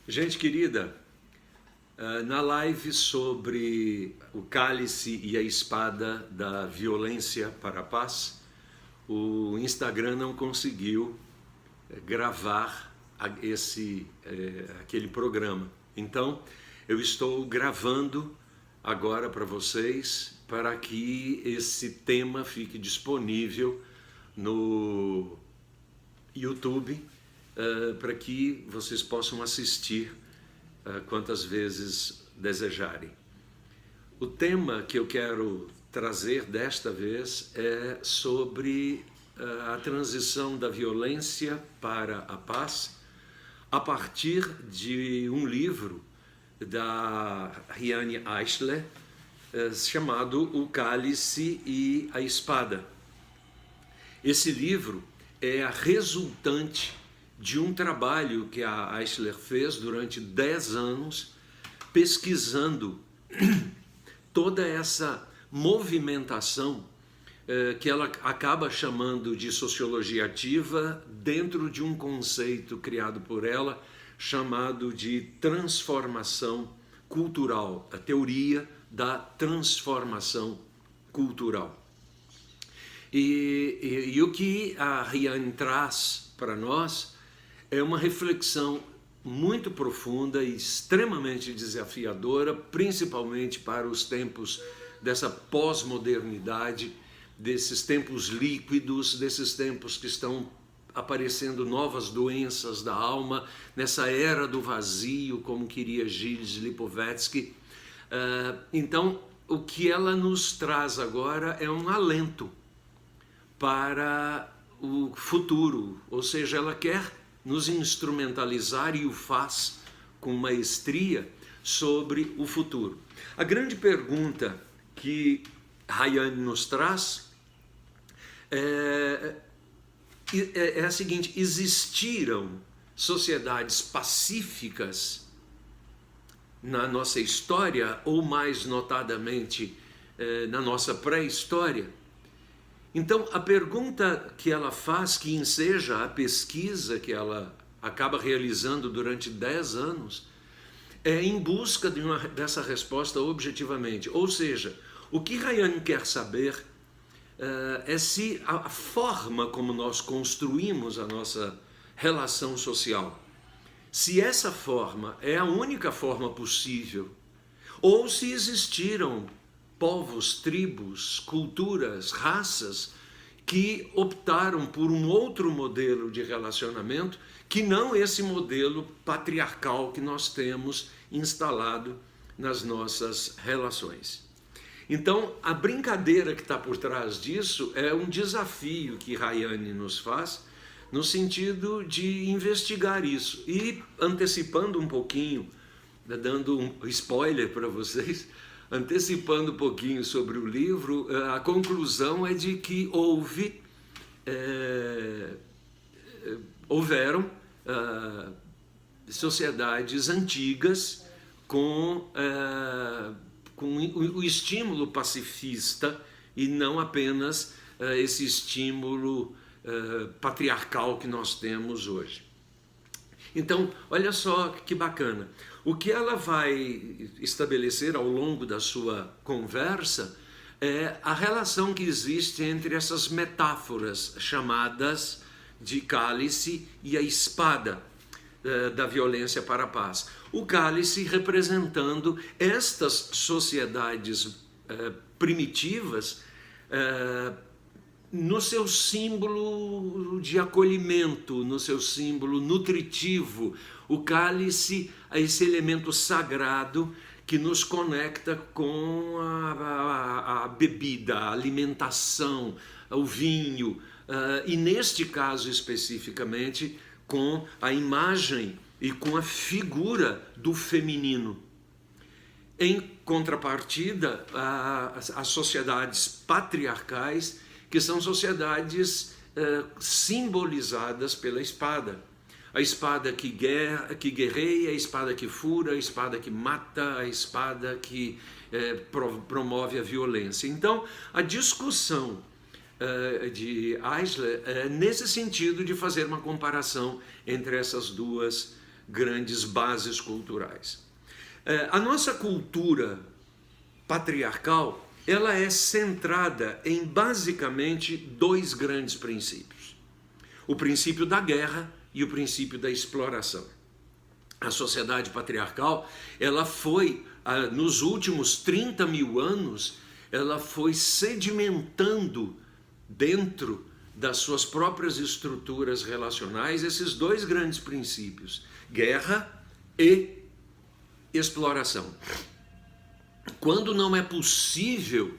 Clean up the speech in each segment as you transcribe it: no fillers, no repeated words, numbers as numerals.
Gente querida, na live sobre o cálice e a espada da violência para a paz, o Instagram não conseguiu gravar aquele programa. Então, eu estou gravando agora para vocês, para que esse tema fique disponível no YouTube, para que vocês possam assistir quantas vezes desejarem. O tema que eu quero trazer desta vez é sobre a transição da violência para a paz, a partir de um livro da Riane Eichler, chamado O Cálice e a Espada. Esse livro é a resultante de um trabalho que a Eichler fez durante 10 anos, pesquisando toda essa movimentação que ela acaba chamando de sociologia ativa, dentro de um conceito criado por ela, chamado de transformação cultural, a teoria da transformação cultural. E o que a Riane traz para nós é uma reflexão muito profunda e extremamente desafiadora, principalmente para os tempos dessa pós-modernidade, desses tempos líquidos, desses tempos que estão aparecendo novas doenças da alma, nessa era do vazio, como queria Gilles Lipovetsky. Então, o que ela nos traz agora é um alento para o futuro, ou seja, ela quer nos instrumentalizar e o faz com maestria sobre o futuro. A grande pergunta que Riane nos traz é a seguinte: existiram sociedades pacíficas na nossa história, ou mais notadamente na nossa pré-história? Então, a pergunta que ela faz, que enseja a pesquisa que ela acaba realizando durante 10 anos, é em busca dessa resposta objetivamente. Ou seja, o que Riane quer saber é se a forma como nós construímos a nossa relação social, se essa forma é a única forma possível, ou se existiram povos, tribos, culturas, raças que optaram por um outro modelo de relacionamento que não esse modelo patriarcal que nós temos instalado nas nossas relações. Então, a brincadeira que está por trás disso é um desafio que Riane nos faz, no sentido de investigar isso. E antecipando um pouquinho, dando um spoiler para vocês, antecipando um pouquinho sobre o livro, a conclusão é de que houveram sociedades antigas com o estímulo pacifista e não apenas esse estímulo patriarcal que nós temos hoje. Então, olha só que bacana. O que ela vai estabelecer ao longo da sua conversa é a relação que existe entre essas metáforas chamadas de cálice e a espada da violência para a paz. O cálice representando estas sociedades primitivas no seu símbolo de acolhimento, no seu símbolo nutritivo. O cálice é esse elemento sagrado que nos conecta com a bebida, a alimentação, o vinho, e neste caso especificamente com a imagem e com a figura do feminino. Em contrapartida, as sociedades patriarcais, que são sociedades simbolizadas pela espada. A espada que guerreia, a espada que fura, a espada que mata, a espada que promove a violência. Então, a discussão de Eichler nesse sentido de fazer uma comparação entre essas duas grandes bases culturais. A nossa cultura patriarcal, ela é centrada em basicamente dois grandes princípios: o princípio da guerra e o princípio da exploração. A sociedade patriarcal, ela foi, nos últimos 30 mil anos, ela foi sedimentando dentro das suas próprias estruturas relacionais esses dois grandes princípios: guerra e exploração. Quando não é possível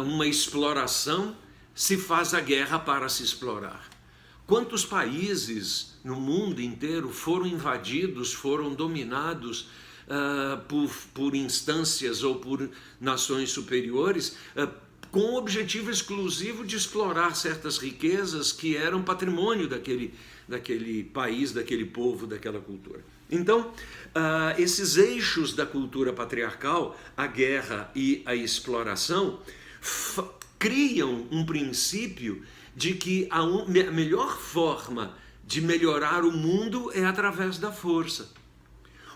uma exploração, se faz a guerra para se explorar. Quantos países no mundo inteiro foram invadidos, foram dominados por instâncias ou por nações superiores com o objetivo exclusivo de explorar certas riquezas que eram patrimônio daquele país, daquele povo, daquela cultura. Então, esses eixos da cultura patriarcal, a guerra e a exploração, criam um princípio de que a melhor forma de melhorar o mundo é através da força.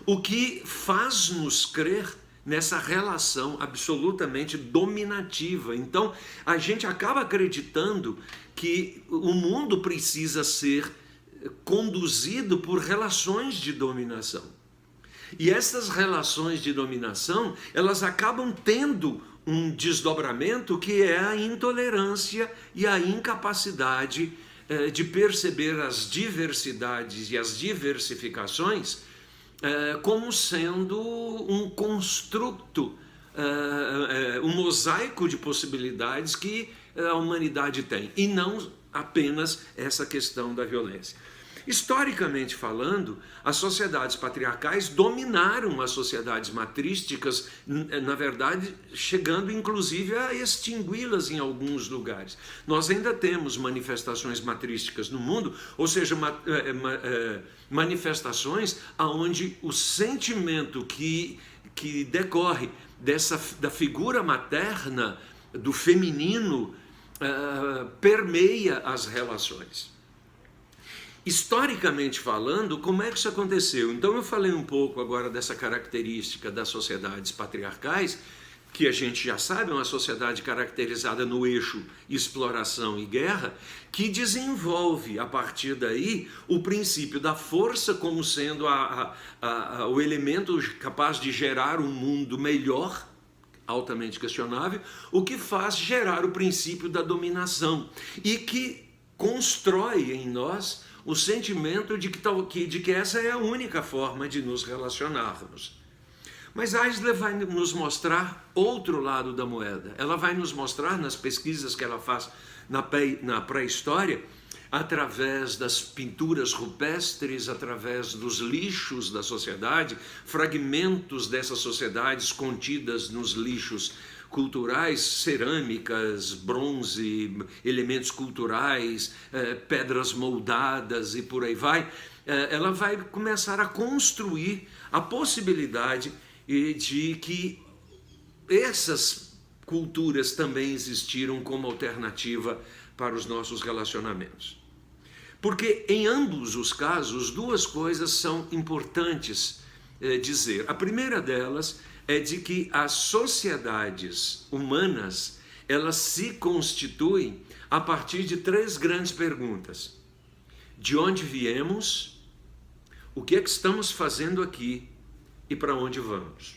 O que faz-nos crer nessa relação absolutamente dominativa. Então, a gente acaba acreditando que o mundo precisa ser conduzido por relações de dominação. E essas relações de dominação, elas acabam tendo um desdobramento que é a intolerância e a incapacidade de perceber as diversidades e as diversificações como sendo um construto, um mosaico de possibilidades que a humanidade tem, e não apenas essa questão da violência. Historicamente falando, as sociedades patriarcais dominaram as sociedades matrísticas, na verdade, chegando inclusive a extingui-las em alguns lugares. Nós ainda temos manifestações matrísticas no mundo, ou seja, manifestações onde o sentimento que decorre da figura materna, do feminino, permeia as relações. Historicamente falando, como é que isso aconteceu? Então eu falei um pouco agora dessa característica das sociedades patriarcais, que a gente já sabe, é uma sociedade caracterizada no eixo exploração e guerra, que desenvolve a partir daí o princípio da força como sendo o elemento capaz de gerar um mundo melhor, altamente questionável, o que faz gerar o princípio da dominação e que constrói em nós o sentimento de que essa é a única forma de nos relacionarmos. Mas Eisler vai nos mostrar outro lado da moeda. Ela vai nos mostrar nas pesquisas que ela faz na pré-história, através das pinturas rupestres, através dos lixos da sociedade, fragmentos dessas sociedades contidas nos lixos culturais, cerâmicas, bronze, elementos culturais, pedras moldadas e por aí vai. Ela vai começar a construir a possibilidade de que essas culturas também existiram como alternativa para os nossos relacionamentos. Porque em ambos os casos, duas coisas são importantes dizer. A primeira delas é de que as sociedades humanas, elas se constituem a partir de três grandes perguntas: de onde viemos, o que é que estamos fazendo aqui e para onde vamos?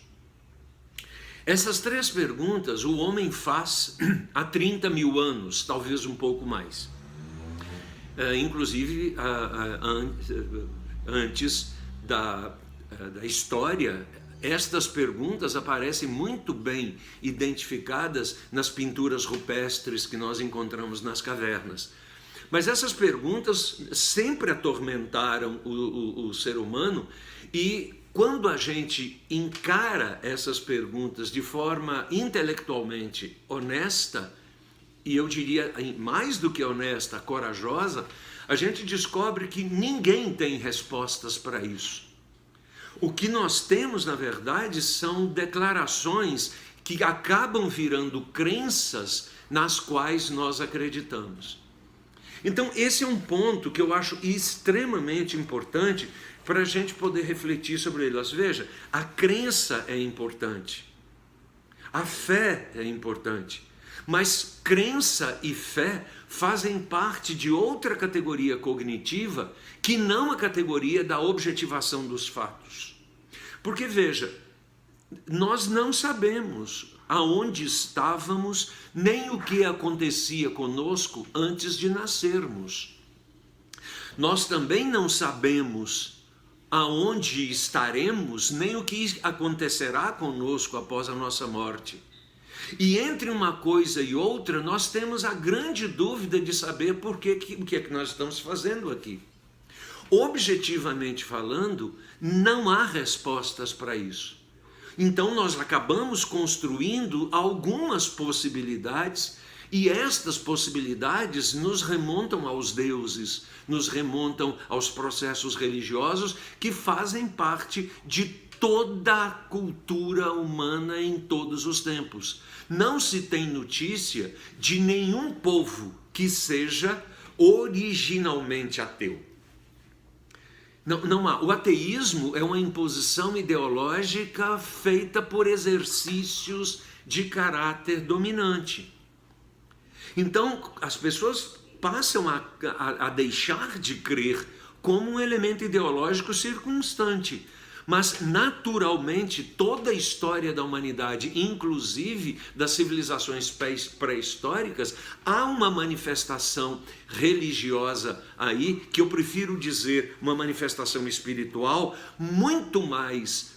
Essas três perguntas o homem faz há 30 mil anos, talvez um pouco mais. Inclusive, antes da história, estas perguntas aparecem muito bem identificadas nas pinturas rupestres que nós encontramos nas cavernas. Mas essas perguntas sempre atormentaram o ser humano, e quando a gente encara essas perguntas de forma intelectualmente honesta, e eu diria mais do que honesta, corajosa, a gente descobre que ninguém tem respostas para isso. O que nós temos, na verdade, são declarações que acabam virando crenças nas quais nós acreditamos. Então, esse é um ponto que eu acho extremamente importante para a gente poder refletir sobre ele. Veja, a crença é importante, a fé é importante, mas crença e fé fazem parte de outra categoria cognitiva que não a categoria da objetivação dos fatos. Porque, veja, nós não sabemos aonde estávamos, nem o que acontecia conosco antes de nascermos. Nós também não sabemos aonde estaremos, nem o que acontecerá conosco após a nossa morte. E entre uma coisa e outra, nós temos a grande dúvida de saber o que é que nós estamos fazendo aqui. Objetivamente falando, não há respostas para isso. Então nós acabamos construindo algumas possibilidades, e estas possibilidades nos remontam aos deuses, nos remontam aos processos religiosos que fazem parte de toda a cultura humana em todos os tempos. Não se tem notícia de nenhum povo que seja originalmente ateu. Não há. O ateísmo é uma imposição ideológica feita por exercícios de caráter dominante. Então, as pessoas passam a deixar de crer como um elemento ideológico circunstante. Mas, naturalmente, toda a história da humanidade, inclusive das civilizações pré-históricas, há uma manifestação religiosa aí, que eu prefiro dizer uma manifestação espiritual, muito mais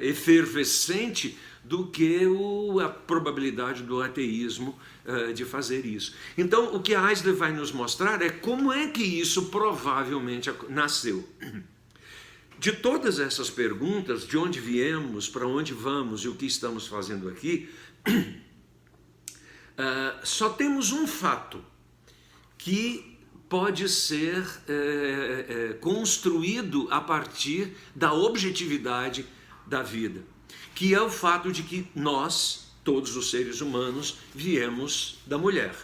efervescente do que a probabilidade do ateísmo de fazer isso. Então, o que a Eisler vai nos mostrar é como é que isso provavelmente nasceu. De todas essas perguntas, de onde viemos, para onde vamos e o que estamos fazendo aqui, só temos um fato que pode ser construído a partir da objetividade da vida, que é o fato de que nós, todos os seres humanos, viemos da mulher.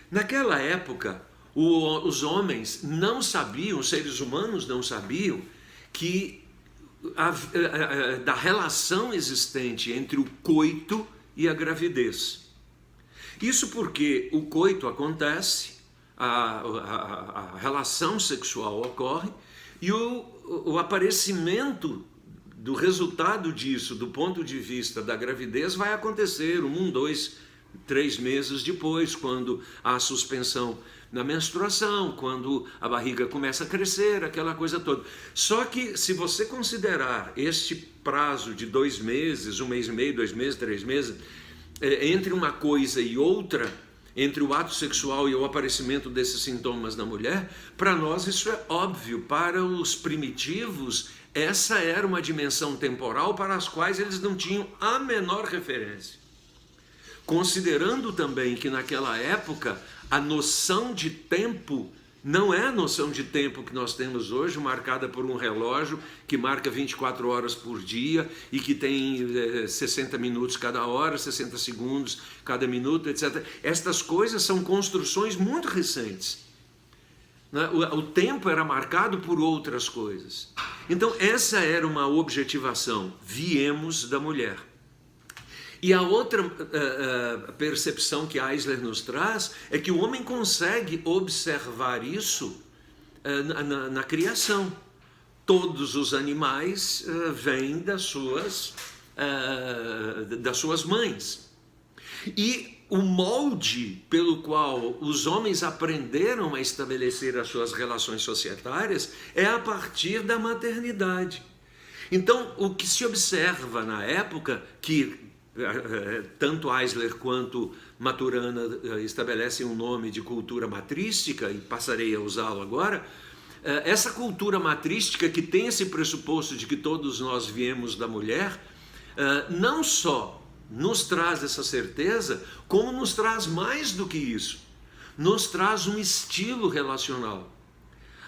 Naquela época, os homens não sabiam, os seres humanos não sabiam que da relação existente entre o coito e a gravidez. Isso porque o coito acontece, a relação sexual ocorre e o aparecimento do resultado disso, do ponto de vista da gravidez, vai acontecer 1, 2, 3 meses depois, quando há suspensão na menstruação, quando a barriga começa a crescer, aquela coisa toda. Só que se você considerar este prazo de 2 meses, 1 mês e meio, 2 meses, 3 meses, entre uma coisa e outra, entre o ato sexual e o aparecimento desses sintomas na mulher, para nós isso é óbvio. Para os primitivos, essa era uma dimensão temporal para as quais eles não tinham a menor referência. Considerando também que naquela época a noção de tempo não é a noção de tempo que nós temos hoje, marcada por um relógio que marca 24 horas por dia e que tem 60 minutos cada hora, 60 segundos cada minuto, etc. Estas coisas são construções muito recentes. O tempo era marcado por outras coisas. Então essa era uma objetivação. Viemos da mulher. E a outra percepção que Eisler nos traz é que o homem consegue observar isso na criação. Todos os animais vêm das suas mães. E o molde pelo qual os homens aprenderam a estabelecer as suas relações societárias é a partir da maternidade. Então, o que se observa na época, que tanto Eisler quanto Maturana estabelecem um nome de cultura matrística, e passarei a usá-lo agora, essa cultura matrística que tem esse pressuposto de que todos nós viemos da mulher, não só nos traz essa certeza, como nos traz mais do que isso, nos traz um estilo relacional.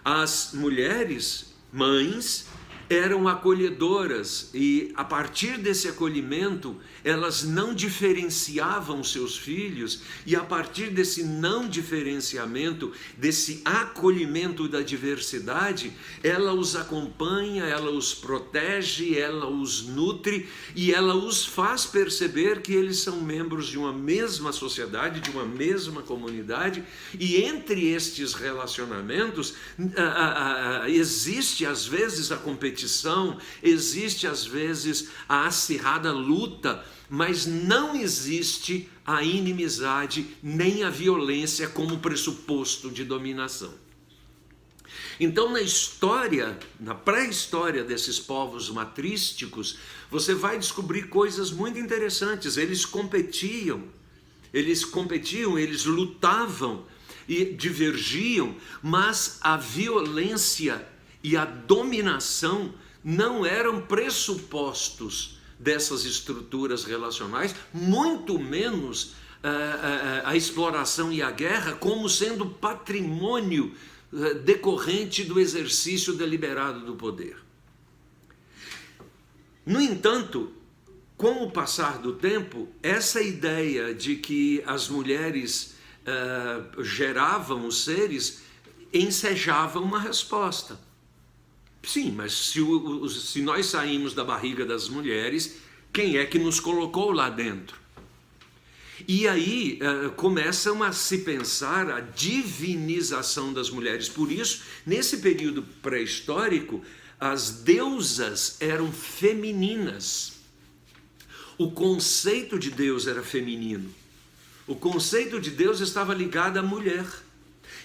As mulheres, mães, eram acolhedoras e, a partir desse acolhimento, elas não diferenciavam seus filhos, e a partir desse não diferenciamento, desse acolhimento da diversidade, ela os acompanha, ela os protege, ela os nutre e ela os faz perceber que eles são membros de uma mesma sociedade, de uma mesma comunidade, e entre estes relacionamentos existe às vezes a competição, existe às vezes a acirrada luta, mas não existe a inimizade nem a violência como pressuposto de dominação. Então, na história, na pré-história desses povos matrísticos, você vai descobrir coisas muito interessantes. Eles competiam, eles lutavam e divergiam, mas a violência e a dominação não eram pressupostos dessas estruturas relacionais, muito menos a exploração e a guerra como sendo patrimônio decorrente do exercício deliberado do poder. No entanto, com o passar do tempo, essa ideia de que as mulheres geravam os seres ensejava uma resposta. Sim, mas se nós saímos da barriga das mulheres, quem é que nos colocou lá dentro? E aí começam a se pensar a divinização das mulheres. Por isso, nesse período pré-histórico, as deusas eram femininas. O conceito de Deus era feminino. O conceito de Deus estava ligado à mulher.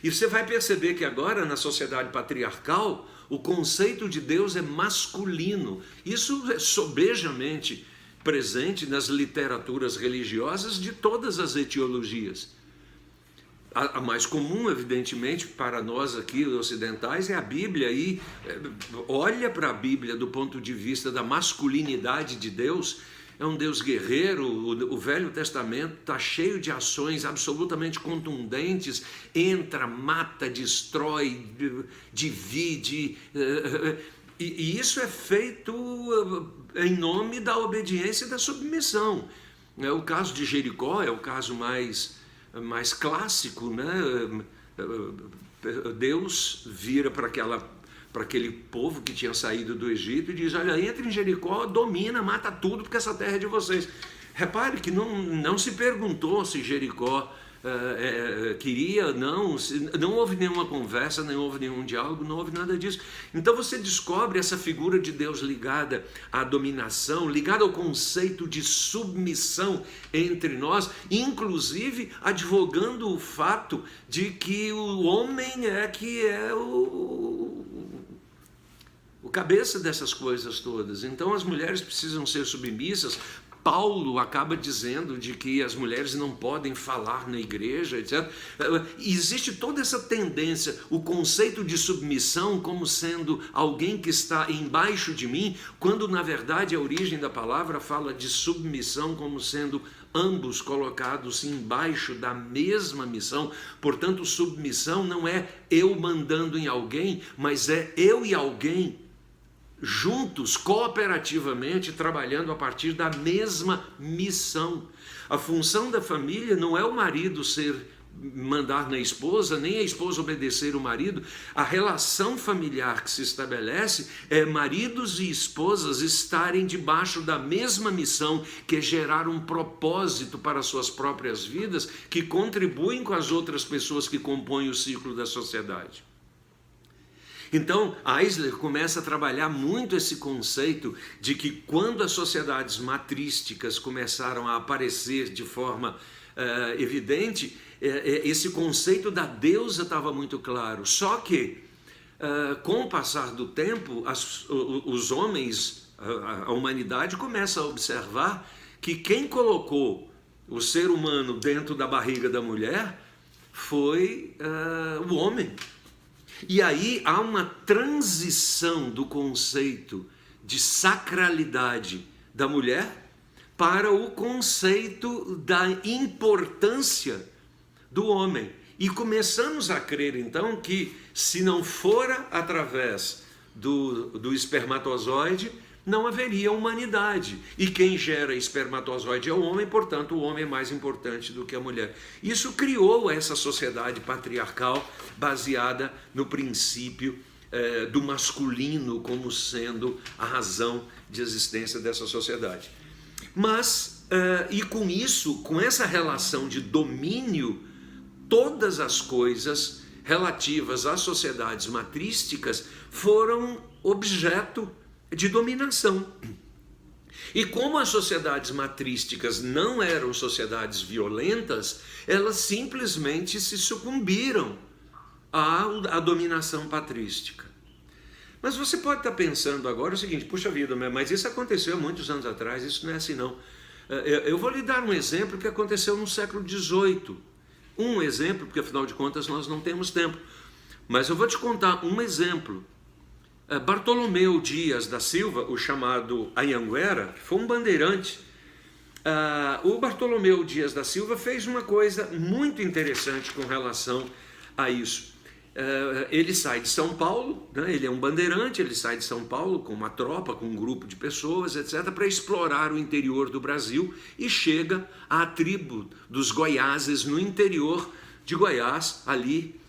E você vai perceber que agora, na sociedade patriarcal, o conceito de Deus é masculino. Isso é sobejamente presente nas literaturas religiosas de todas as etiologias. A mais comum, evidentemente, para nós aqui ocidentais é a Bíblia, e olha para a Bíblia do ponto de vista da masculinidade de Deus. É um Deus guerreiro. O Velho Testamento está cheio de ações absolutamente contundentes, entra, mata, destrói, divide, e isso é feito em nome da obediência e da submissão. O caso de Jericó é o caso mais clássico, né? Deus vira para aquele povo que tinha saído do Egito e diz: olha, entra em Jericó, domina, mata tudo, porque essa terra é de vocês. Repare que não se perguntou se Jericó queria, não houve nenhuma conversa, não houve nenhum diálogo, não houve nada disso. Então você descobre essa figura de Deus ligada à dominação, ligada ao conceito de submissão entre nós, inclusive advogando o fato de que o homem é o cabeça dessas coisas todas. Então as mulheres precisam ser submissas. Paulo acaba dizendo de que as mulheres não podem falar na igreja, etc. Existe toda essa tendência, o conceito de submissão como sendo alguém que está embaixo de mim, quando na verdade a origem da palavra fala de submissão como sendo ambos colocados embaixo da mesma missão. Portanto, submissão não é eu mandando em alguém, mas é eu e alguém juntos, cooperativamente, trabalhando a partir da mesma missão. A função da família não é o marido mandar na esposa, nem a esposa obedecer o marido. A relação familiar que se estabelece é maridos e esposas estarem debaixo da mesma missão, que é gerar um propósito para suas próprias vidas, que contribuem com as outras pessoas que compõem o ciclo da sociedade. Então, Eisler começa a trabalhar muito esse conceito de que quando as sociedades matrísticas começaram a aparecer de forma evidente, esse conceito da deusa estava muito claro. Só que, com o passar do tempo, os homens, a humanidade começa a observar que quem colocou o ser humano dentro da barriga da mulher foi o homem. E aí há uma transição do conceito de sacralidade da mulher para o conceito da importância do homem. E começamos a crer então que, se não fora através do espermatozoide, não haveria humanidade. E quem gera espermatozoide é o homem, portanto, o homem é mais importante do que a mulher. Isso criou essa sociedade patriarcal baseada no princípio do masculino como sendo a razão de existência dessa sociedade. Mas, e com isso, com essa relação de domínio, todas as coisas relativas às sociedades matrísticas foram objeto de dominação. E como as sociedades matrísticas não eram sociedades violentas, elas simplesmente se sucumbiram à dominação patrística. Mas você pode estar pensando agora o seguinte: puxa vida, mas isso aconteceu há muitos anos atrás, isso não é assim não. Eu vou lhe dar um exemplo que aconteceu no século XVIII. Um exemplo, porque afinal de contas nós não temos tempo. Mas eu vou te contar um exemplo. Bartolomeu Dias da Silva, o chamado Anhanguera, foi um bandeirante. O Bartolomeu Dias da Silva fez uma coisa muito interessante com relação a isso. Ele sai de São Paulo, né? Ele é um bandeirante, ele sai de São Paulo com uma tropa, com um grupo de pessoas, etc., para explorar o interior do Brasil e chega à tribo dos Goiáses no interior de Goiás, ali,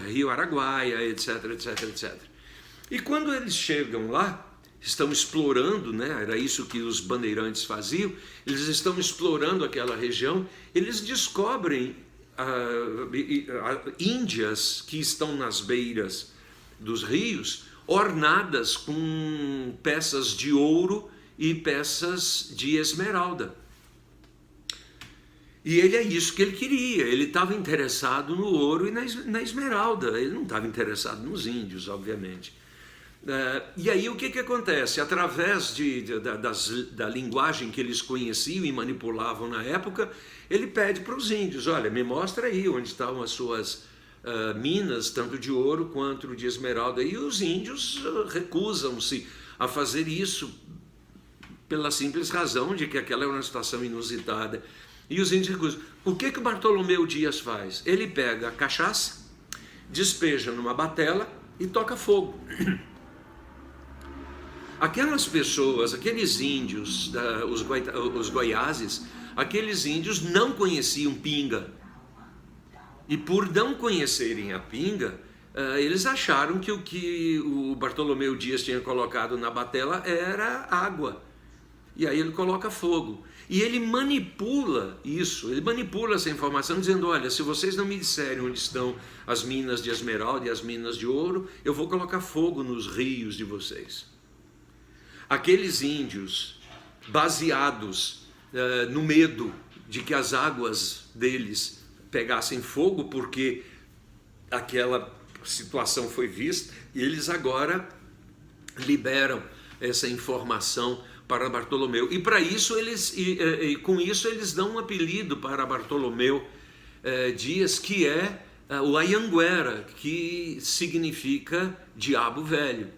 Rio Araguaia, etc., etc., etc. E quando eles chegam lá, estão explorando, né? Era isso que os bandeirantes faziam, eles estão explorando aquela região, eles descobrem índias que estão nas beiras dos rios, ornadas com peças de ouro e peças de esmeralda. E ele é isso que ele queria, ele estava interessado no ouro e na esmeralda, ele não estava interessado nos índios, obviamente. E aí o que acontece? Através da linguagem que eles conheciam e manipulavam na época, ele pede para os índios: olha, me mostra aí onde estão as suas minas, tanto de ouro quanto de esmeralda. E os índios recusam-se a fazer isso pela simples razão de que aquela é uma situação inusitada. E os índios recusam. O que o Bartolomeu Dias faz? Ele pega a cachaça, despeja numa batela e toca fogo. Aquelas pessoas, aqueles índios, os Goiáses, aqueles índios não conheciam pinga. E por não conhecerem a pinga, eles acharam que o que o Bartolomeu Dias tinha colocado na batela era água. E aí ele coloca fogo. E ele manipula isso, ele manipula essa informação dizendo: olha, se vocês não me disserem onde estão as minas de esmeralda e as minas de ouro, eu vou colocar fogo nos rios de vocês. Aqueles índios, baseados no medo de que as águas deles pegassem fogo, porque aquela situação foi vista, e eles agora liberam essa informação para Bartolomeu. E para isso com isso eles dão um apelido para Bartolomeu Dias, que é o Anhanguera, que significa diabo velho.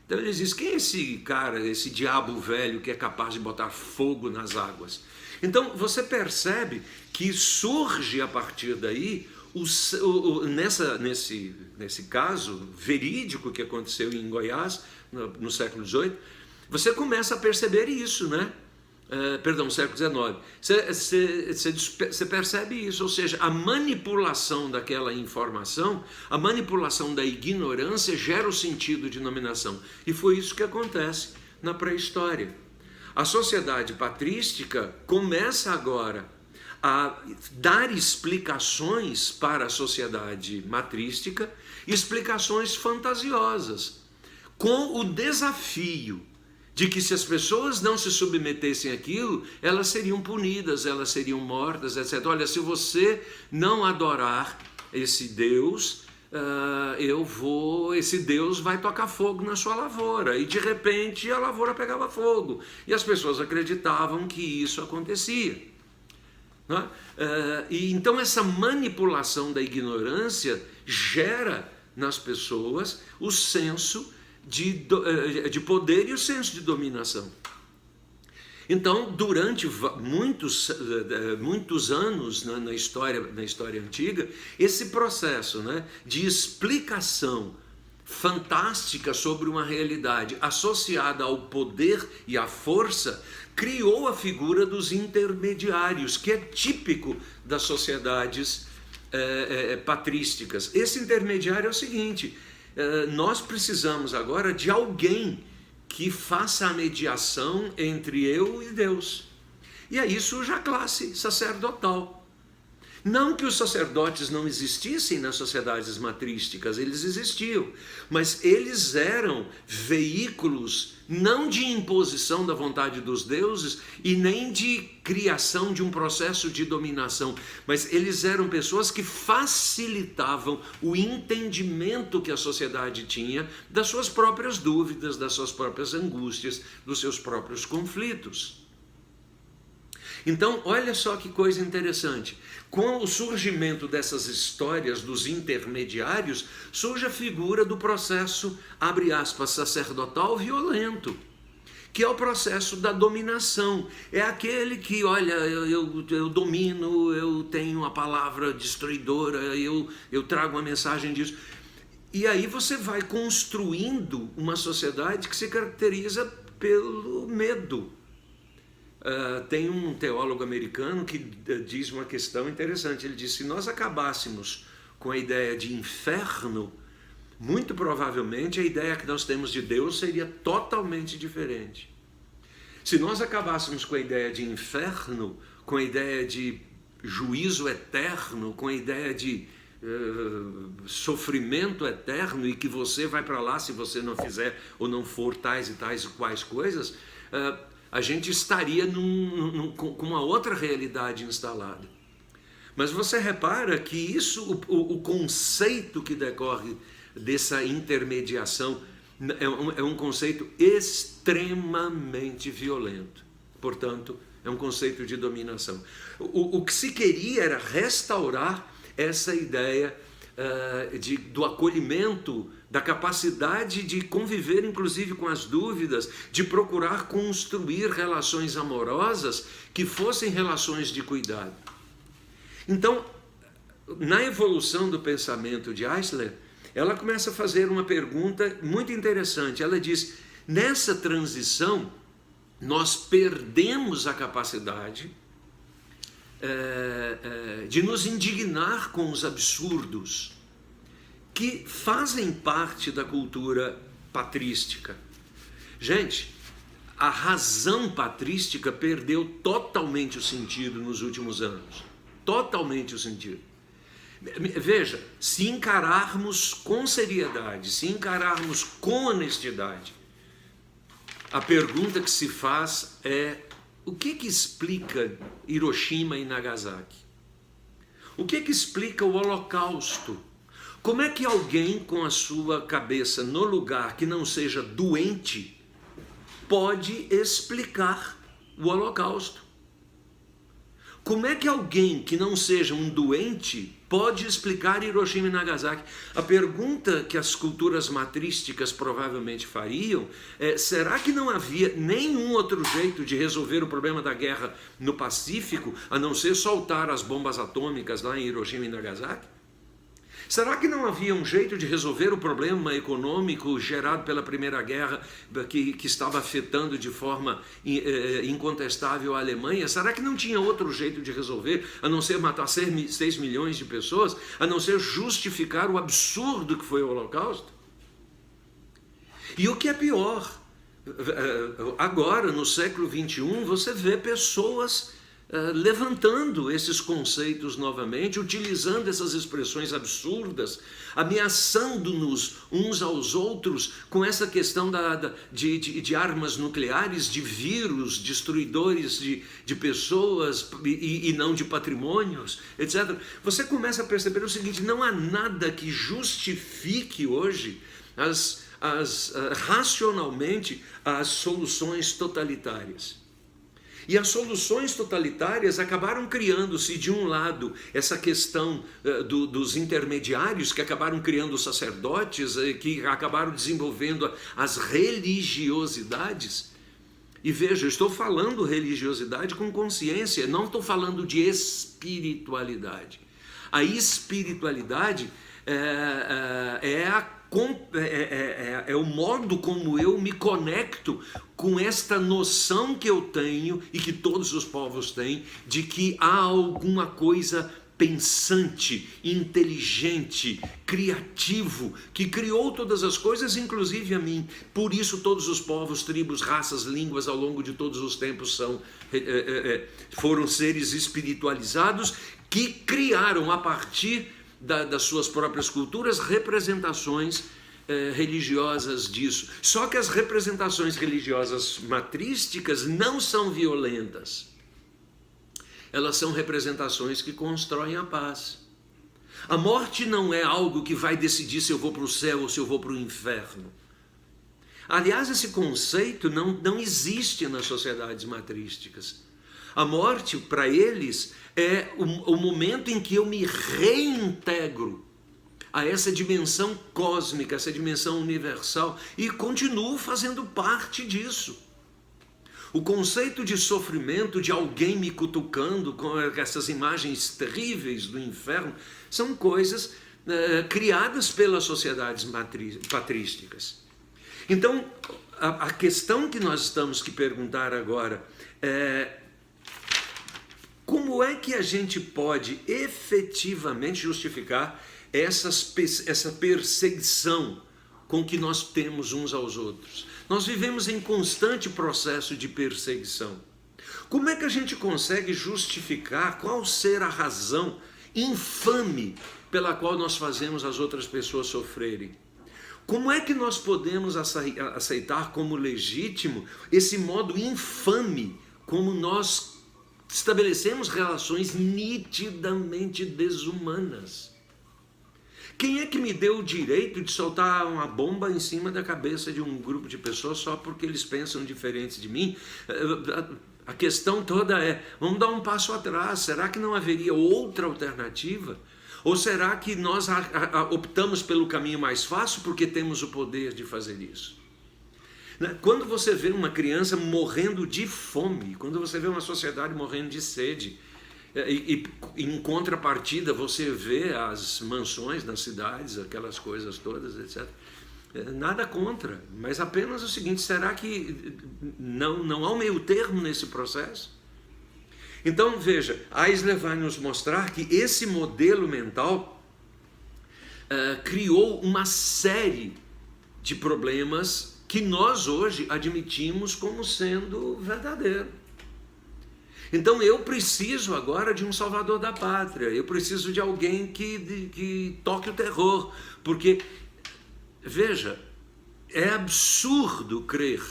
Então eles dizem: quem é esse cara, esse diabo velho que é capaz de botar fogo nas águas? Então você percebe que surge a partir daí, nesse caso verídico que aconteceu em Goiás, no século XVIII, você começa a perceber isso, né? Século XIX. Você percebe isso, ou seja, a manipulação daquela informação, a manipulação da ignorância gera o sentido de dominação. E foi isso que acontece na pré-história. A sociedade patrística começa agora a dar explicações para a sociedade matrística, explicações fantasiosas, com o desafio de que se as pessoas não se submetessem àquilo, elas seriam punidas, elas seriam mortas, etc. Olha, se você não adorar esse Deus, esse Deus vai tocar fogo na sua lavoura. E de repente a lavoura pegava fogo. E as pessoas acreditavam que isso acontecia. Né? E então essa manipulação da ignorância gera nas pessoas o senso de poder e o senso de dominação. Então, durante muitos anos na história antiga, esse processo, né, de explicação fantástica sobre uma realidade associada ao poder e à força, criou a figura dos intermediários, que é típico das sociedades patrísticas. Esse intermediário é o seguinte: nós precisamos agora de alguém que faça a mediação entre eu e Deus. E aí surge a classe sacerdotal. Não que os sacerdotes não existissem nas sociedades matrísticas, eles existiam, mas eles eram veículos não de imposição da vontade dos deuses e nem de criação de um processo de dominação, mas eles eram pessoas que facilitavam o entendimento que a sociedade tinha das suas próprias dúvidas, das suas próprias angústias, dos seus próprios conflitos. Então, olha só que coisa interessante. Com o surgimento dessas histórias dos intermediários, surge a figura do processo, abre aspas, sacerdotal violento, que é o processo da dominação. É aquele que, olha, eu domino, eu tenho a palavra destruidora, eu trago uma mensagem disso. E aí você vai construindo uma sociedade que se caracteriza pelo medo. Tem um teólogo americano que diz uma questão interessante. Ele diz: se nós acabássemos com a ideia de inferno, muito provavelmente a ideia que nós temos de Deus seria totalmente diferente. Se nós acabássemos com a ideia de inferno, com a ideia de juízo eterno, com a ideia de sofrimento eterno e que você vai para lá se você não fizer ou não for tais e tais e quais coisas, a gente estaria com uma outra realidade instalada. Mas você repara que isso, o conceito que decorre dessa intermediação é um conceito extremamente violento. Portanto, é um conceito de dominação. O que se queria era restaurar essa ideia do acolhimento, da capacidade de conviver inclusive com as dúvidas, de procurar construir relações amorosas que fossem relações de cuidado. Então, na evolução do pensamento de Eisler, ela começa a fazer uma pergunta muito interessante. Ela diz: nessa transição, nós perdemos a capacidade de nos indignar com os absurdos que fazem parte da cultura patrística. Gente, a razão patrística perdeu totalmente o sentido nos últimos anos. Totalmente o sentido. Veja, se encararmos com seriedade, se encararmos com honestidade, a pergunta que se faz é: o que explica Hiroshima e Nagasaki? O que explica o Holocausto? Como é que alguém com a sua cabeça no lugar que não seja doente pode explicar o Holocausto? Como é que alguém que não seja um doente pode explicar Hiroshima e Nagasaki? A pergunta que as culturas matrísticas provavelmente fariam é: será que não havia nenhum outro jeito de resolver o problema da guerra no Pacífico a não ser soltar as bombas atômicas lá em Hiroshima e Nagasaki? Será que não havia um jeito de resolver o problema econômico gerado pela Primeira Guerra que estava afetando de forma incontestável a Alemanha? Será que não tinha outro jeito de resolver, a não ser matar 6 milhões de pessoas, a não ser justificar o absurdo que foi o Holocausto? E o que é pior, agora no século XXI, você vê pessoas levantando esses conceitos novamente, utilizando essas expressões absurdas, ameaçando-nos uns aos outros com essa questão de armas nucleares, de vírus, destruidores de pessoas e não de patrimônios, etc. Você começa a perceber o seguinte: não há nada que justifique hoje racionalmente as soluções totalitárias. E as soluções totalitárias acabaram criando-se, de um lado, essa questão dos intermediários, que acabaram criando os sacerdotes, que acabaram desenvolvendo as religiosidades. E veja, eu estou falando religiosidade com consciência, não estou falando de espiritualidade. A espiritualidade é a é o modo como eu me conecto com esta noção que eu tenho e que todos os povos têm, de que há alguma coisa pensante, inteligente, criativo, que criou todas as coisas, inclusive a mim. Por isso todos os povos, tribos, raças, línguas ao longo de todos os tempos foram seres espiritualizados que criaram a partir das suas próprias culturas representações religiosas disso. Só que as representações religiosas matrísticas não são violentas. Elas são representações que constroem a paz. A morte não é algo que vai decidir se eu vou para o céu ou se eu vou para o inferno. Aliás, esse conceito não existe nas sociedades matrísticas. A morte, para eles, é o momento em que eu me reintegro a essa dimensão cósmica, essa dimensão universal, e continuo fazendo parte disso. O conceito de sofrimento, de alguém me cutucando com essas imagens terríveis do inferno, são coisas criadas pelas sociedades patrísticas. Então, a questão que nós estamos que perguntar agora é: como é que a gente pode efetivamente justificar essa perseguição com que nós temos uns aos outros? Nós vivemos em constante processo de perseguição. Como é que a gente consegue justificar qual ser a razão infame pela qual nós fazemos as outras pessoas sofrerem? Como é que nós podemos aceitar como legítimo esse modo infame como nós estabelecemos relações nitidamente desumanas? Quem é que me deu o direito de soltar uma bomba em cima da cabeça de um grupo de pessoas só porque eles pensam diferente de mim? A questão toda é, vamos dar um passo atrás. Será que não haveria outra alternativa? Ou será que nós optamos pelo caminho mais fácil porque temos o poder de fazer isso? Quando você vê uma criança morrendo de fome, quando você vê uma sociedade morrendo de sede, e em contrapartida você vê as mansões nas cidades, aquelas coisas todas, etc. Nada contra, mas apenas o seguinte: será que não há um meio termo nesse processo? Então veja, Eisler vai nos mostrar que esse modelo mental criou uma série de problemas que nós hoje admitimos como sendo verdadeiro. Então eu preciso agora de um salvador da pátria, eu preciso de alguém que toque o terror, porque, veja, é absurdo crer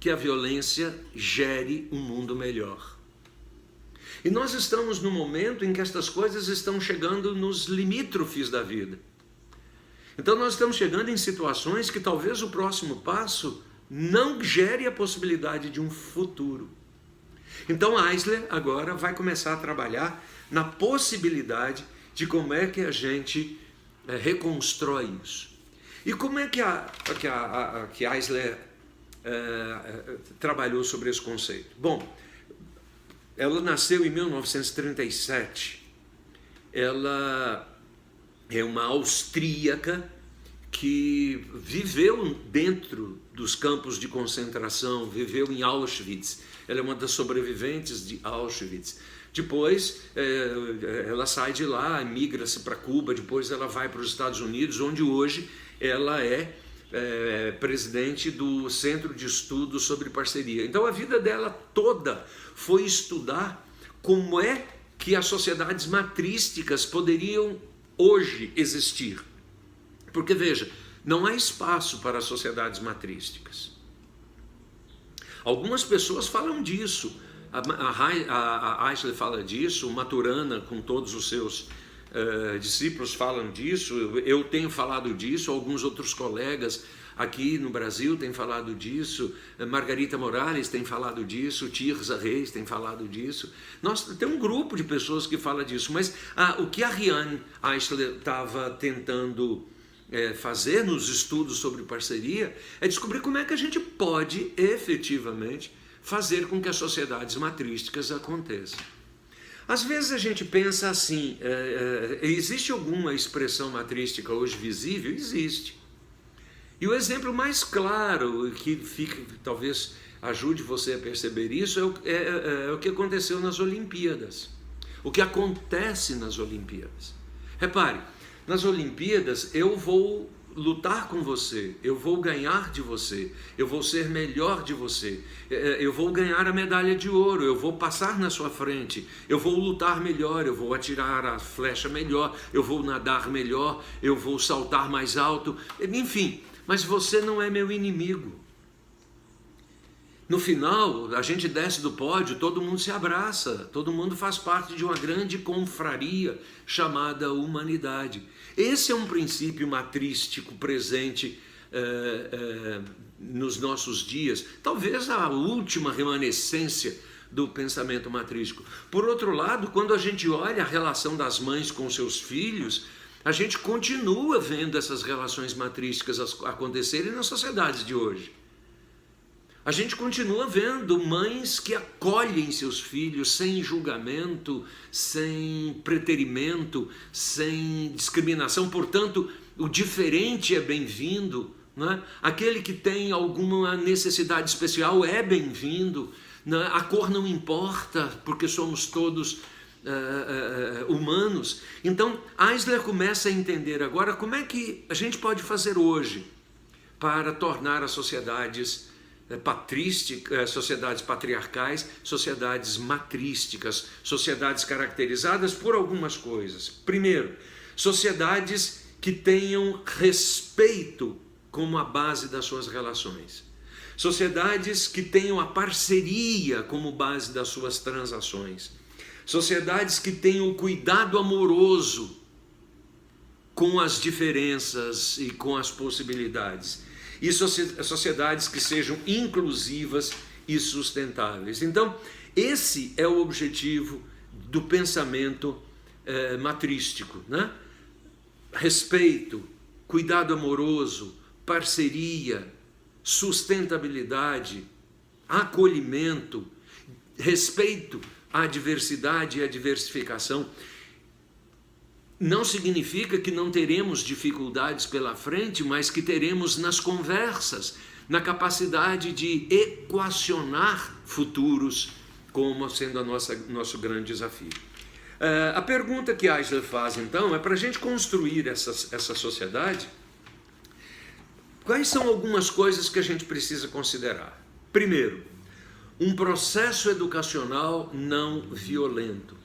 que a violência gere um mundo melhor. E nós estamos no momento em que estas coisas estão chegando nos limítrofes da vida. Então nós estamos chegando em situações que talvez o próximo passo não gere a possibilidade de um futuro. Então Eisler agora vai começar a trabalhar na possibilidade de como é que a gente reconstrói isso. E como é que Eisler trabalhou sobre esse conceito? Bom, ela nasceu em 1937. Ela é uma austríaca que viveu dentro dos campos de concentração, viveu em Auschwitz. Ela é uma das sobreviventes de Auschwitz. Depois ela sai de lá, migra-se para Cuba, depois ela vai para os Estados Unidos, onde hoje ela é presidente do Centro de Estudos sobre Parceria. Então a vida dela toda foi estudar como é que as sociedades matrísticas poderiam hoje existir. Porque veja, não há espaço para as sociedades matrísticas. Algumas pessoas falam disso, a Eisler fala disso, o Maturana com todos os seus discípulos falam disso, eu tenho falado disso, alguns outros colegas aqui no Brasil têm falado disso, Margarita Morales tem falado disso, Tirza Reis tem falado disso. Tem um grupo de pessoas que fala disso, mas o que a Riane Eisler estava tentando fazer nos estudos sobre parceria é descobrir como é que a gente pode efetivamente fazer com que as sociedades matrísticas aconteçam. Às vezes a gente pensa assim, existe alguma expressão matrística hoje visível? Existe. E o exemplo mais claro, que talvez ajude você a perceber isso, é o que aconteceu nas Olimpíadas. O que acontece nas Olimpíadas. Repare, nas Olimpíadas eu vou lutar com você, eu vou ganhar de você, eu vou ser melhor de você, eu vou ganhar a medalha de ouro, eu vou passar na sua frente, eu vou lutar melhor, eu vou atirar a flecha melhor, eu vou nadar melhor, eu vou saltar mais alto, enfim, mas você não é meu inimigo. No final, a gente desce do pódio, todo mundo se abraça, todo mundo faz parte de uma grande confraria chamada humanidade. Esse é um princípio matrístico presente nos nossos dias, talvez a última remanescência do pensamento matrístico. Por outro lado, quando a gente olha a relação das mães com seus filhos, a gente continua vendo essas relações matrísticas acontecerem nas sociedades de hoje. A gente continua vendo mães que acolhem seus filhos sem julgamento, sem preterimento, sem discriminação. Portanto, o diferente é bem-vindo, né? Aquele que tem alguma necessidade especial é bem-vindo, né? A cor não importa, porque somos todos humanos. Então, Eisler começa a entender agora como é que a gente pode fazer hoje para tornar as sociedades sociedades patriarcais, sociedades matrísticas, sociedades caracterizadas por algumas coisas. Primeiro, sociedades que tenham respeito como a base das suas relações. Sociedades que tenham a parceria como base das suas transações. Sociedades que tenham o cuidado amoroso com as diferenças e com as possibilidades. E sociedades que sejam inclusivas e sustentáveis. Então, esse é o objetivo do pensamento matrístico, né? Respeito, cuidado amoroso, parceria, sustentabilidade, acolhimento, respeito à diversidade e à diversificação. Não significa que não teremos dificuldades pela frente, mas que teremos nas conversas, na capacidade de equacionar futuros, como sendo nosso grande desafio. A pergunta que Eisler faz, então, é para a gente construir essa sociedade, quais são algumas coisas que a gente precisa considerar? Primeiro, um processo educacional não violento.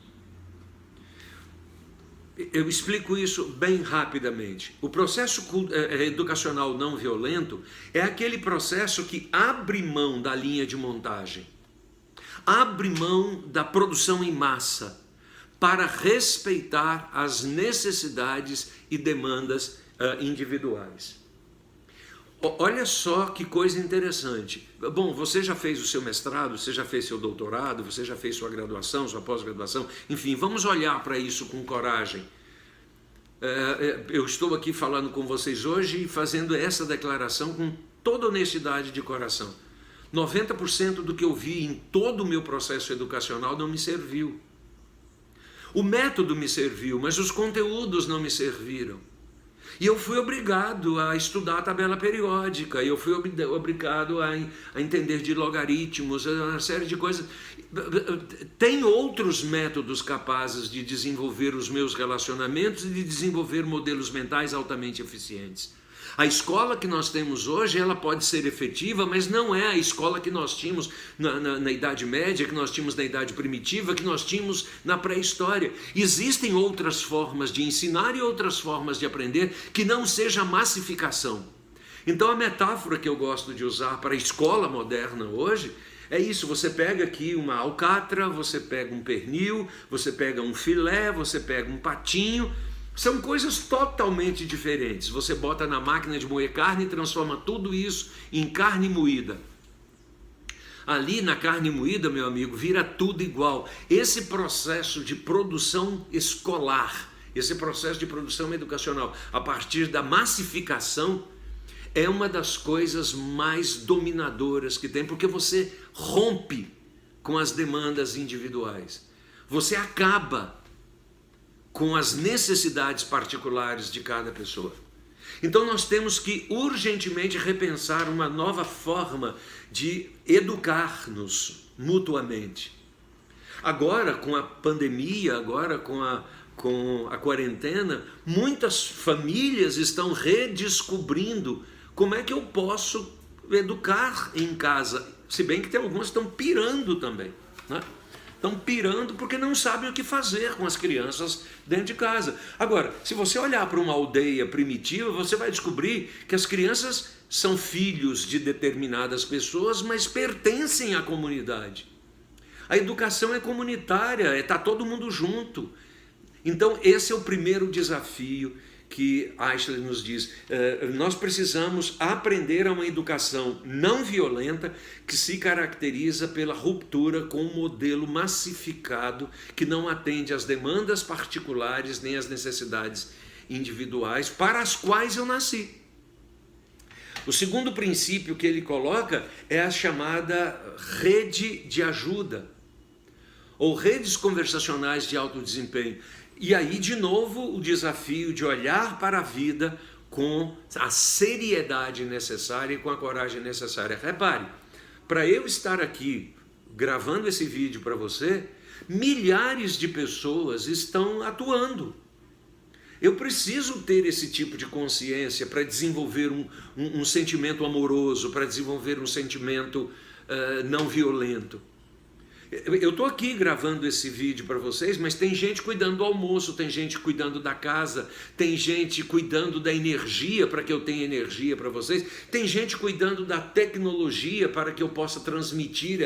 Eu explico isso bem rapidamente. O processo educacional não violento é aquele processo que abre mão da linha de montagem, abre mão da produção em massa, para respeitar as necessidades e demandas individuais. Olha só que coisa interessante. Bom, você já fez o seu mestrado, você já fez seu doutorado, você já fez sua graduação, sua pós-graduação, enfim, vamos olhar para isso com coragem. Eu estou aqui falando com vocês hoje e fazendo essa declaração com toda honestidade de coração. 90% do que eu vi em todo o meu processo educacional não me serviu. O método me serviu, mas os conteúdos não me serviram. E eu fui obrigado a estudar a tabela periódica, eu fui obrigado a entender de logaritmos, uma série de coisas. Tem outros métodos capazes de desenvolver os meus relacionamentos e de desenvolver modelos mentais altamente eficientes. A escola que nós temos hoje, ela pode ser efetiva, mas não é a escola que nós tínhamos na Idade Média, que nós tínhamos na Idade Primitiva, que nós tínhamos na pré-história. Existem outras formas de ensinar e outras formas de aprender que não seja massificação. Então a metáfora que eu gosto de usar para a escola moderna hoje é isso: você pega aqui uma alcatra, você pega um pernil, você pega um filé, você pega um patinho. São coisas totalmente diferentes. Você bota na máquina de moer carne e transforma tudo isso em carne moída. Ali na carne moída, meu amigo, vira tudo igual. Esse processo de produção escolar, esse processo de produção educacional, a partir da massificação, é uma das coisas mais dominadoras que tem, porque você rompe com as demandas individuais. você acaba com as necessidades particulares de cada pessoa. Então nós temos que urgentemente repensar uma nova forma de educar-nos mutuamente. Agora, com a pandemia, agora com a quarentena, muitas famílias estão redescobrindo como é que eu posso educar em casa, se bem que tem algumas que estão pirando também, né? Estão pirando porque não sabem o que fazer com as crianças dentro de casa. Agora, se você olhar para uma aldeia primitiva, você vai descobrir que as crianças são filhos de determinadas pessoas, mas pertencem à comunidade. A educação é comunitária, está todo mundo junto. Então, esse é o primeiro desafio que Eichler nos diz. Nós precisamos aprender a uma educação não violenta que se caracteriza pela ruptura com um modelo massificado que não atende às demandas particulares nem às necessidades individuais para as quais eu nasci. O segundo princípio que ele coloca é a chamada rede de ajuda, ou redes conversacionais de alto desempenho. E aí, de novo, o desafio de olhar para a vida com a seriedade necessária e com a coragem necessária. Repare, para eu estar aqui gravando esse vídeo para você, milhares de pessoas estão atuando. Eu preciso ter esse tipo de consciência para desenvolver um sentimento amoroso, para desenvolver um sentimento não violento. Eu estou aqui gravando esse vídeo para vocês, mas tem gente cuidando do almoço, tem gente cuidando da casa, tem gente cuidando da energia para que eu tenha energia para vocês, tem gente cuidando da tecnologia para que eu possa transmitir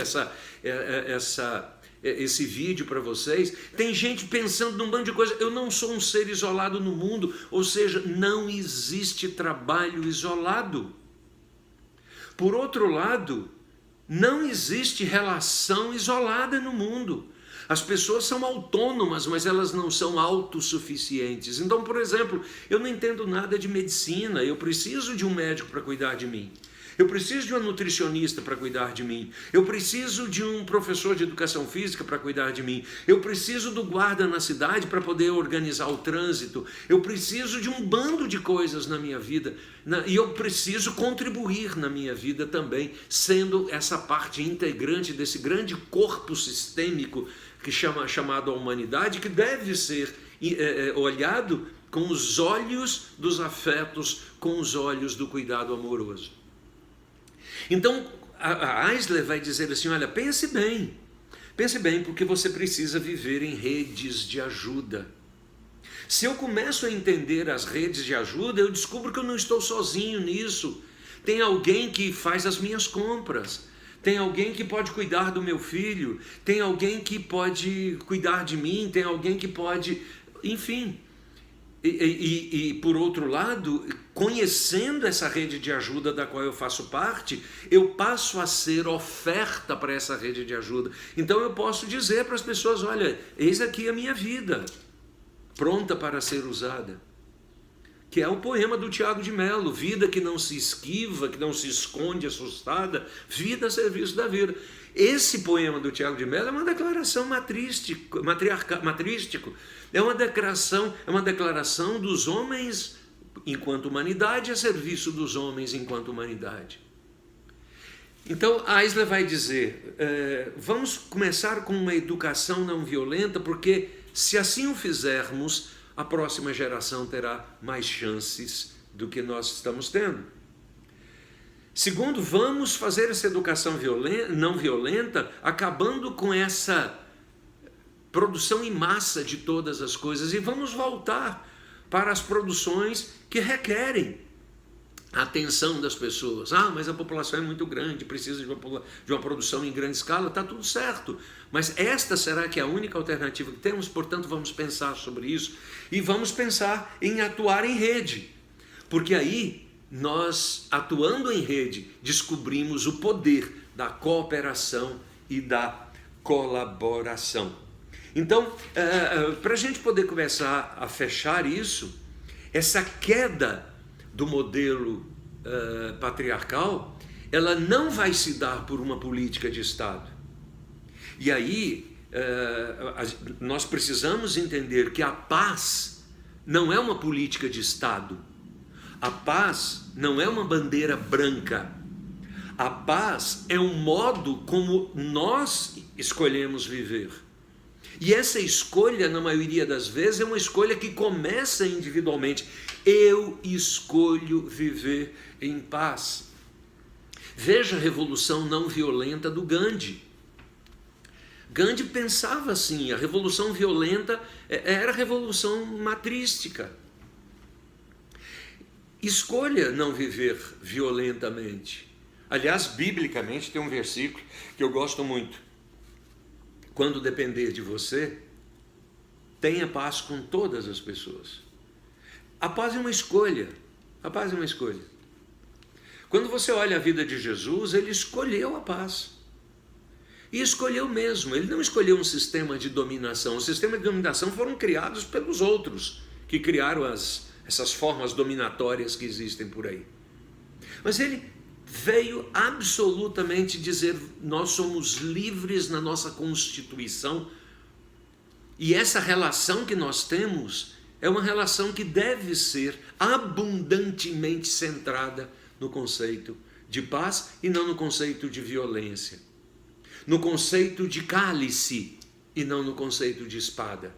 esse vídeo para vocês, tem gente pensando num bando de coisas. Eu não sou um ser isolado no mundo, ou seja, não existe trabalho isolado. Por outro lado, não existe relação isolada no mundo. As pessoas são autônomas, mas elas não são autossuficientes. Então, por exemplo, eu não entendo nada de medicina, eu preciso de um médico para cuidar de mim. Eu preciso de uma nutricionista para cuidar de mim. Eu preciso de um professor de educação física para cuidar de mim. Eu preciso do guarda na cidade para poder organizar o trânsito. Eu preciso de um bando de coisas na minha vida. E eu preciso contribuir na minha vida também, sendo essa parte integrante desse grande corpo sistêmico chamado a humanidade, que deve ser olhado com os olhos dos afetos, com os olhos do cuidado amoroso. Então, a Eichler vai dizer assim, olha, pense bem, porque você precisa viver em redes de ajuda. Se eu começo a entender as redes de ajuda, eu descubro que eu não estou sozinho nisso. Tem alguém que faz as minhas compras, tem alguém que pode cuidar do meu filho, tem alguém que pode cuidar de mim, tem alguém que pode, enfim. E por outro lado, conhecendo essa rede de ajuda da qual eu faço parte, eu passo a ser oferta para essa rede de ajuda. Então eu posso dizer para as pessoas, olha, eis aqui a minha vida, pronta para ser usada. Que é o poema do Tiago de Mello, vida que não se esquiva, que não se esconde assustada, vida a serviço da vida. Esse poema do Tiago de Mello é uma declaração matrístico, é uma declaração dos homens enquanto humanidade a serviço dos homens enquanto humanidade. Então, Eichler vai dizer, vamos começar com uma educação não violenta, porque se assim o fizermos, a próxima geração terá mais chances do que nós estamos tendo. Segundo, vamos fazer essa educação não violenta, acabando com essa produção em massa de todas as coisas, e vamos voltar para as produções que requerem a atenção das pessoas. Ah, mas a população é muito grande, precisa de uma produção em grande escala, está tudo certo. Mas esta será que é a única alternativa que temos? Portanto, vamos pensar sobre isso e vamos pensar em atuar em rede. Porque aí, nós, atuando em rede, descobrimos o poder da cooperação e da colaboração. Então, para a gente poder começar a fechar isso, essa queda do modelo ela não vai se dar por uma política de Estado. E aí, nós precisamos entender que a paz não é uma política de Estado. A paz não é uma bandeira branca. A paz é um modo como nós escolhemos viver. E essa escolha, na maioria das vezes, é uma escolha que começa individualmente. Eu escolho viver em paz. Veja a revolução não violenta do Gandhi. Gandhi pensava assim, a revolução violenta era a revolução matrística. Escolha não viver violentamente. Aliás, biblicamente tem um versículo que eu gosto muito. Quando depender de você, tenha paz com todas as pessoas. A paz é uma escolha. A paz é uma escolha. Quando você olha a vida de Jesus, ele escolheu a paz. E escolheu mesmo. Ele não escolheu um sistema de dominação. O sistema de dominação foram criados pelos outros, que criaram essas formas dominatórias que existem por aí. Mas ele veio absolutamente dizer: nós somos livres na nossa Constituição, e essa relação que nós temos é uma relação que deve ser abundantemente centrada no conceito de paz e não no conceito de violência, no conceito de cálice e não no conceito de espada.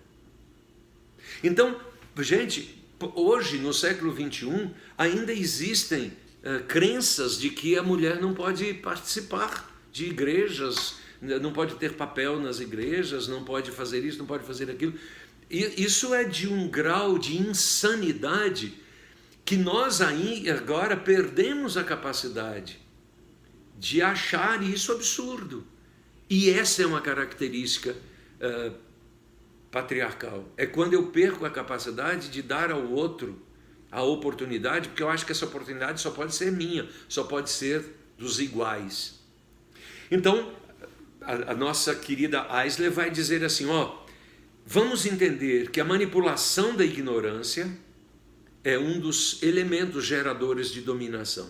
Então, gente, hoje no século XXI ainda existem crenças de que a mulher não pode participar de igrejas, não pode ter papel nas igrejas, não pode fazer isso, não pode fazer aquilo. E isso é de um grau de insanidade que nós aí agora perdemos a capacidade de achar isso absurdo. E essa é uma característica patriarcal. É quando eu perco a capacidade de dar ao outro a oportunidade, porque eu acho que essa oportunidade só pode ser minha, só pode ser dos iguais. Então, a nossa querida Eisler vai dizer assim, vamos entender que a manipulação da ignorância é um dos elementos geradores de dominação.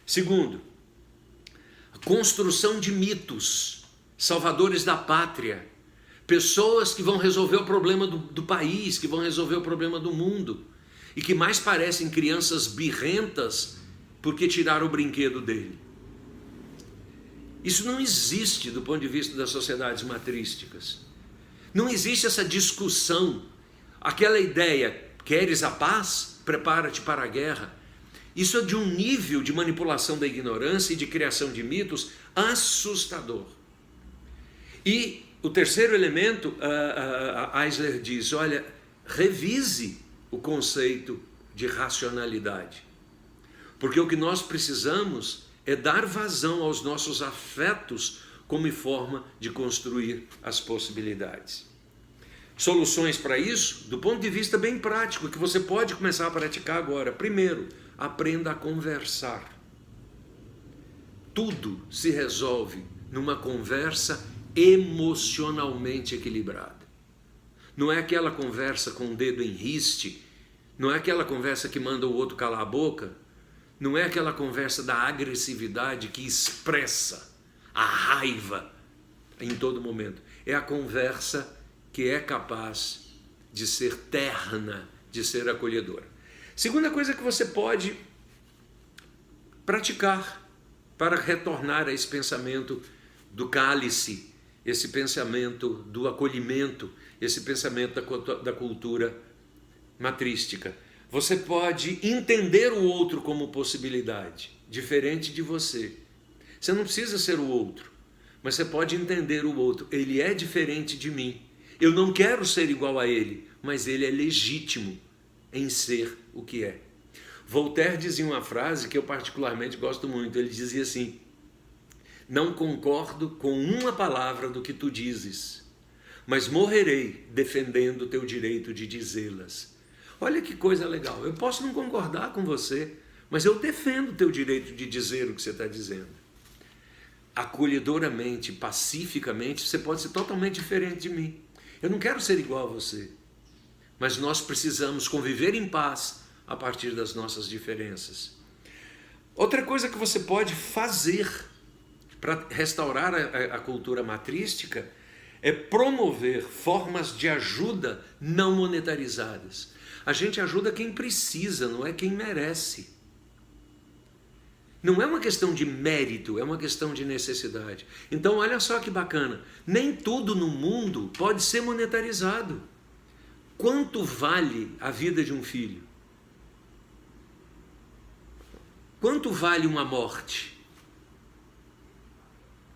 Segundo, a construção de mitos, salvadores da pátria, pessoas que vão resolver o problema do país, que vão resolver o problema do mundo, e que mais parecem crianças birrentas porque tiraram o brinquedo dele. Isso não existe do ponto de vista das sociedades matrísticas. Não existe essa discussão, aquela ideia, queres a paz? Prepara-te para a guerra. Isso é de um nível de manipulação da ignorância e de criação de mitos assustador. E o terceiro elemento, a Eisler diz, olha, revise o conceito de racionalidade. Porque o que nós precisamos é dar vazão aos nossos afetos como forma de construir as possibilidades. Soluções para isso, do ponto de vista bem prático, que você pode começar a praticar agora. Primeiro, aprenda a conversar. Tudo se resolve numa conversa emocionalmente equilibrada. Não é aquela conversa com o dedo em riste, não é aquela conversa que manda o outro calar a boca, não é aquela conversa da agressividade que expressa a raiva em todo momento. É a conversa que é capaz de ser terna, de ser acolhedora. Segunda coisa que você pode praticar para retornar a esse pensamento do cálice, esse pensamento do acolhimento, esse pensamento da cultura matrística. Você pode entender o outro como possibilidade, diferente de você. Você não precisa ser o outro, mas você pode entender o outro. Ele é diferente de mim. Eu não quero ser igual a ele, mas ele é legítimo em ser o que é. Voltaire dizia uma frase que eu particularmente gosto muito. Ele dizia assim: não concordo com uma palavra do que tu dizes, mas morrerei defendendo o teu direito de dizê-las. Olha que coisa legal. Eu posso não concordar com você, mas eu defendo o teu direito de dizer o que você está dizendo. Acolhedoramente, pacificamente, você pode ser totalmente diferente de mim. Eu não quero ser igual a você, mas nós precisamos conviver em paz a partir das nossas diferenças. Outra coisa que você pode fazer para restaurar a cultura matrística é promover formas de ajuda não monetarizadas. A gente ajuda quem precisa, não é quem merece. Não é uma questão de mérito, é uma questão de necessidade. Então, olha só que bacana. Nem tudo no mundo pode ser monetarizado. Quanto vale a vida de um filho? Quanto vale uma morte?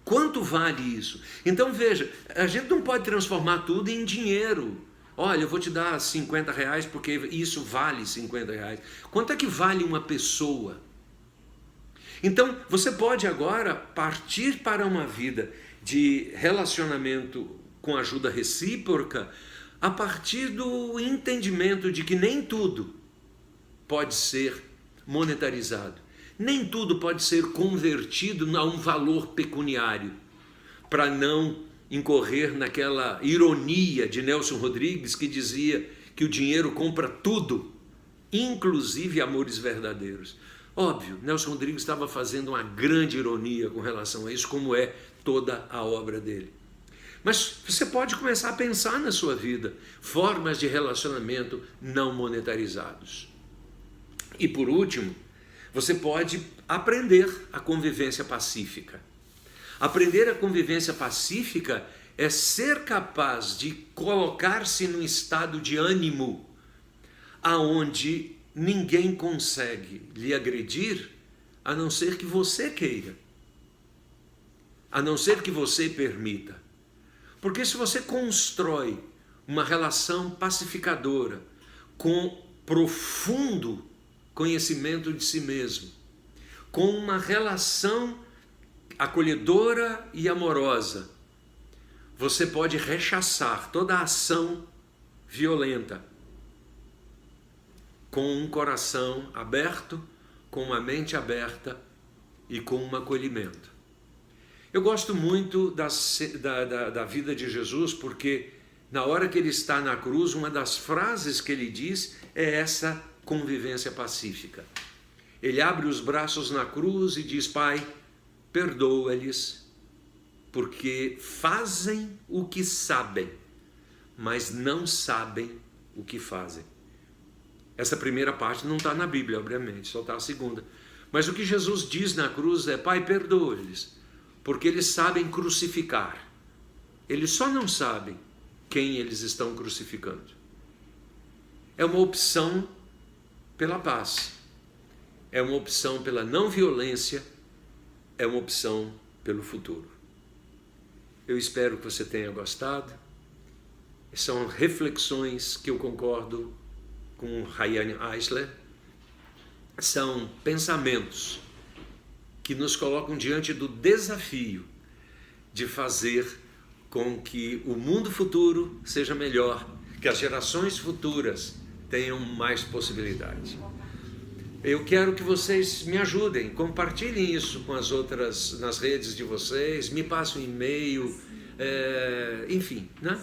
Quanto vale isso? Então, veja, a gente não pode transformar tudo em dinheiro. Olha, eu vou te dar R$50 porque isso vale R$50. Quanto é que vale uma pessoa? Então, você pode agora partir para uma vida de relacionamento com ajuda recíproca a partir do entendimento de que nem tudo pode ser monetarizado. Nem tudo pode ser convertido a um valor pecuniário, para não incorrer naquela ironia de Nelson Rodrigues que dizia que o dinheiro compra tudo, inclusive amores verdadeiros. Óbvio, Nelson Rodrigues estava fazendo uma grande ironia com relação a isso, como é toda a obra dele. Mas você pode começar a pensar na sua vida formas de relacionamento não monetarizados. E por último, você pode aprender a convivência pacífica. Aprender a convivência pacífica é ser capaz de colocar-se num estado de ânimo aonde ninguém consegue lhe agredir, a não ser que você queira, a não ser que você permita. Porque se você constrói uma relação pacificadora com profundo conhecimento de si mesmo, com uma relação acolhedora e amorosa, você pode rechaçar toda ação violenta com um coração aberto, com uma mente aberta e com um acolhimento. Eu gosto muito da vida de Jesus, porque na hora que ele está na cruz, uma das frases que ele diz é essa convivência pacífica. Ele abre os braços na cruz e diz: Pai, perdoa-lhes, porque fazem o que sabem, mas não sabem o que fazem. Essa primeira parte não está na Bíblia, obviamente, só está a segunda. Mas o que Jesus diz na cruz é: Pai, perdoa-lhes, porque eles sabem crucificar. Eles só não sabem quem eles estão crucificando. É uma opção pela paz. É uma opção pela não violência. É uma opção pelo futuro. Eu espero que você tenha gostado. São reflexões que eu concordo com Ryan Eisler. São pensamentos que nos colocam diante do desafio de fazer com que o mundo futuro seja melhor, que as gerações futuras tenham mais possibilidades. Eu quero que vocês me ajudem, compartilhem isso com as outras, nas redes de vocês, me passem um e-mail, enfim, né?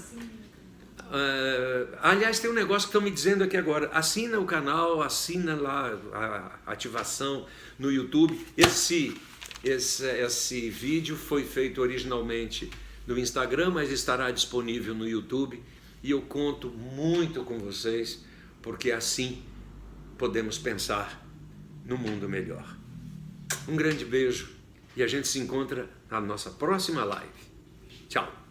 Aliás, tem um negócio que estão me dizendo aqui agora: assina o canal, assina lá a ativação no YouTube. Esse vídeo foi feito originalmente no Instagram, mas estará disponível no YouTube, e eu conto muito com vocês, porque assim podemos pensar no mundo melhor. Um grande beijo e a gente se encontra na nossa próxima live. Tchau!